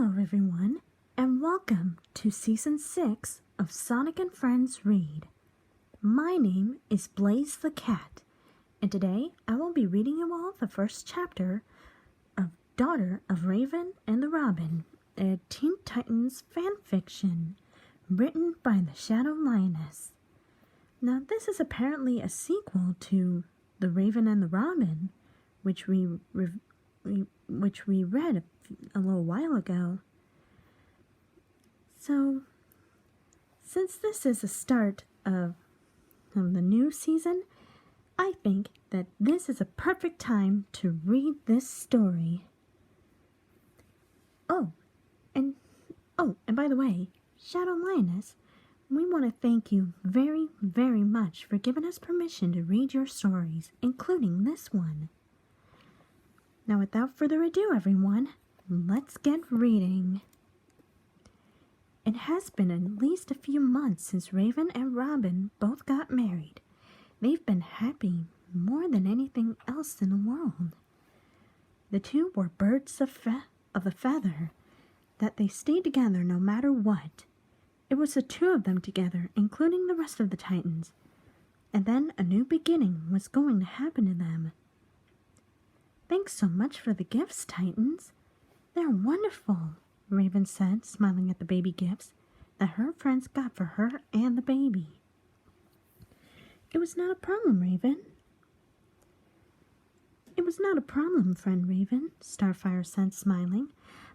Hello everyone, and welcome to Season 6 of Sonic and Friends Read. My name is Blaze the Cat, and today I will be reading you all the first chapter of Daughter of Raven and the Robin, a Teen Titans fanfiction written by the Shadow Lioness. Now this is apparently a sequel to The Raven and the Robin, which we read a little while ago. So, since this is the start of the new season, I think that this is a perfect time to read this story. And by the way, Shadow Lioness, we want to thank you very, very much for giving us permission to read your stories, including this one. Now, without further ado, everyone, let's get reading. It has been at least a few months since Raven and Robin both got married. They've been happy more than anything else in the world. The two were birds of a feather, that they stayed together no matter what. It was the two of them together, including the rest of the Titans. And then a new beginning was going to happen to them. Thanks so much for the gifts, Titans. They're wonderful, Raven said, smiling at the baby gifts that her friends got for her and the baby. It was not a problem, Raven. It was not a problem, friend Raven, Starfire said, smiling.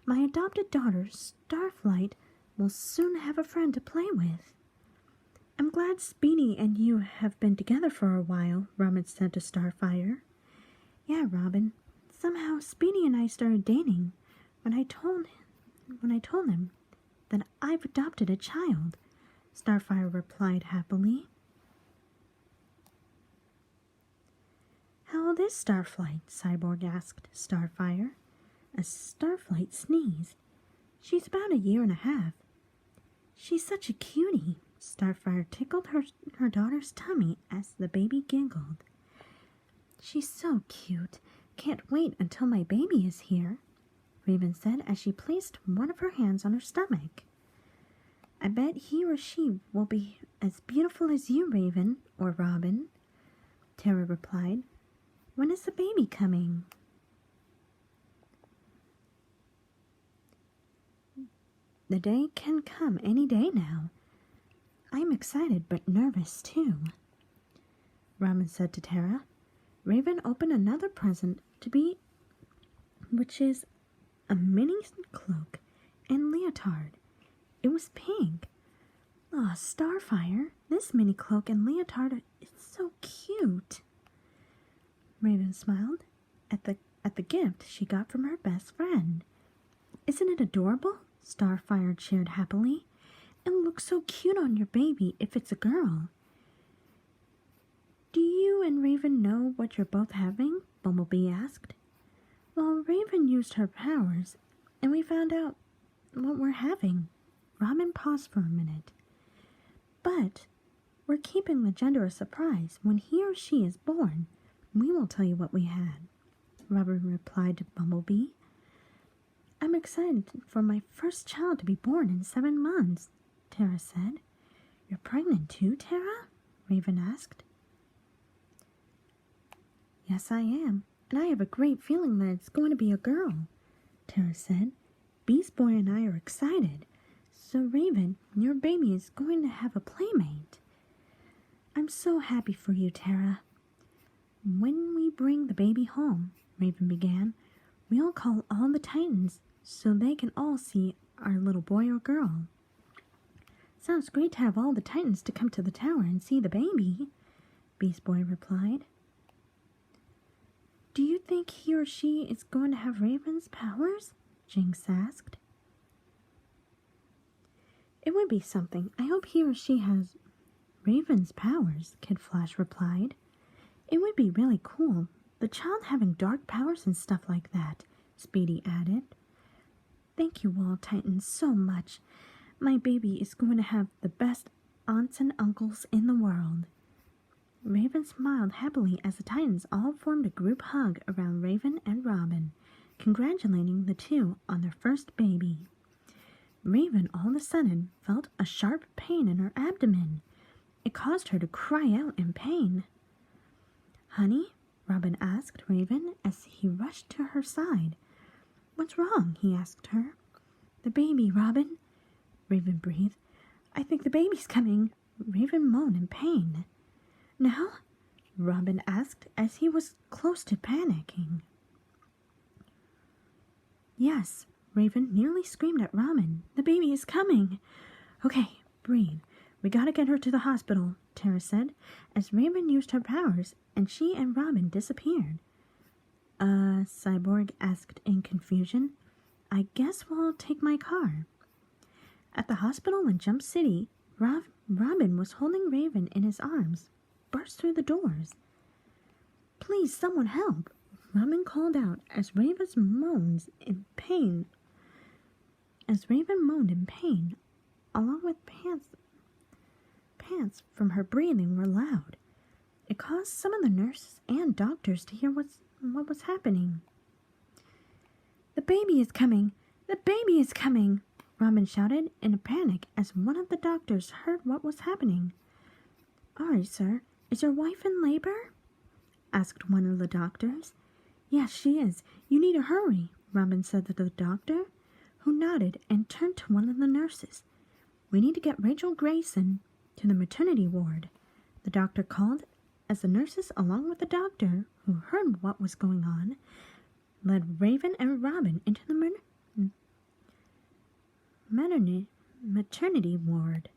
My adopted daughter, Starflight, will soon have a friend to play with. I'm glad Speedy and you have been together for a while, Robin said to Starfire. Yeah, Robin. Somehow Speedy and I started dating when I told him that I've adopted a child, Starfire replied happily. How old is Starflight? Cyborg asked Starfire, as Starflight sneezed. She's about 1.5 years. She's such a cutie. Starfire tickled her daughter's tummy as the baby giggled. She's so cute. Can't wait until my baby is here, Raven said as she placed one of her hands on her stomach. I bet he or she will be as beautiful as you, Raven, or Robin, Tara replied. When is the baby coming? The day can come any day now. I'm excited but nervous too, Robin said to Tara. Raven opened another present which is a mini cloak and leotard. It was pink. Ah, Starfire, this mini cloak and leotard is so cute. Raven smiled at the gift she got from her best friend. Isn't it adorable? Starfire cheered happily. It looks so cute on your baby if it's a girl. Do you and Raven know what you're both having? Bumblebee asked. Well, Raven used her powers, and we found out what we're having. Robin paused for a minute. But we're keeping the gender a surprise. When he or she is born, we will tell you what we had, Robin replied to Bumblebee. I'm excited for my first child to be born in 7 months, Tara said. You're pregnant too, Tara? Raven asked. Yes, I am, and I have a great feeling that it's going to be a girl, Tara said. Beast Boy and I are excited. So, Raven, your baby is going to have a playmate. I'm so happy for you, Tara. When we bring the baby home, Raven began, we'll call all the Titans so they can all see our little boy or girl. Sounds great to have all the Titans to come to the tower and see the baby, Beast Boy replied. Do you think he or she is going to have Raven's powers? Jinx asked. It would be something. I hope he or she has Raven's powers, Kid Flash replied. It would be really cool. The child having dark powers and stuff like that, Speedy added. Thank you all, Titans, so much. My baby is going to have the best aunts and uncles in the world. Raven smiled happily as the Titans all formed a group hug around Raven and Robin, congratulating the two on their first baby. Raven all of a sudden felt a sharp pain in her abdomen. It caused her to cry out in pain. "Honey?" Robin asked Raven as he rushed to her side. "What's wrong?" he asked her. "The baby, Robin," Raven breathed. "I think the baby's coming." Raven moaned in pain. "Now?" Robin asked as he was close to panicking. "Yes," Raven nearly screamed at Robin. "The baby is coming." "Okay, breathe. We gotta get her to the hospital," Tara said, as Raven used her powers and she and Robin disappeared. Cyborg asked in confusion. "I guess we'll take my car." At the hospital in Jump City, Robin was holding Raven in his arms, burst through the doors. "Please, someone help!" Robin called out as Raven moaned in pain, along with pants from her breathing were loud. It caused some of the nurses and doctors to hear what was happening. "The baby is coming! The baby is coming!" Robin shouted in a panic as one of the doctors heard what was happening. "All right, sir. Is your wife in labor?" asked one of the doctors. "Yes, she is. You need to hurry," Robin said to the doctor, who nodded and turned to one of the nurses. "We need to get Rachel Grayson to the maternity ward," the doctor called as the nurses, along with the doctor, who heard what was going on, led Raven and Robin into the maternity ward.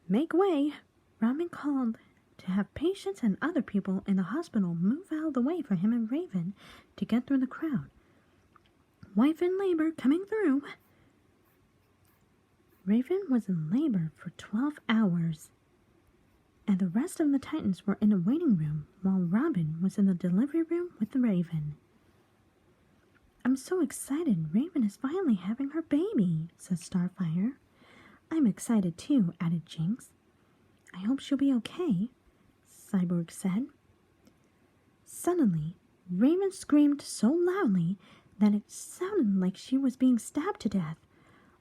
"Make way!" Robin called to have patients and other people in the hospital move out of the way for him and Raven to get through the crowd. "Wife in labor coming through." Raven was in labor for 12 hours, and the rest of the Titans were in the waiting room while Robin was in the delivery room with the Raven. "I'm so excited. Raven is finally having her baby," said Starfire. "I'm excited too," added Jinx. "I hope she'll be okay," Cyborg said. Suddenly, Raven screamed so loudly that it sounded like she was being stabbed to death.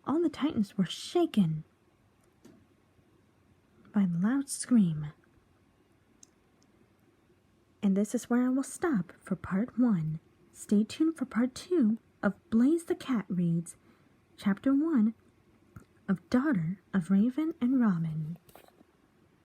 All the Titans were shaken by the loud scream. And this is where I will stop for part 1. Stay tuned for part 2 of Blaze the Cat Reads, chapter 1 of Daughter of Raven and Robin.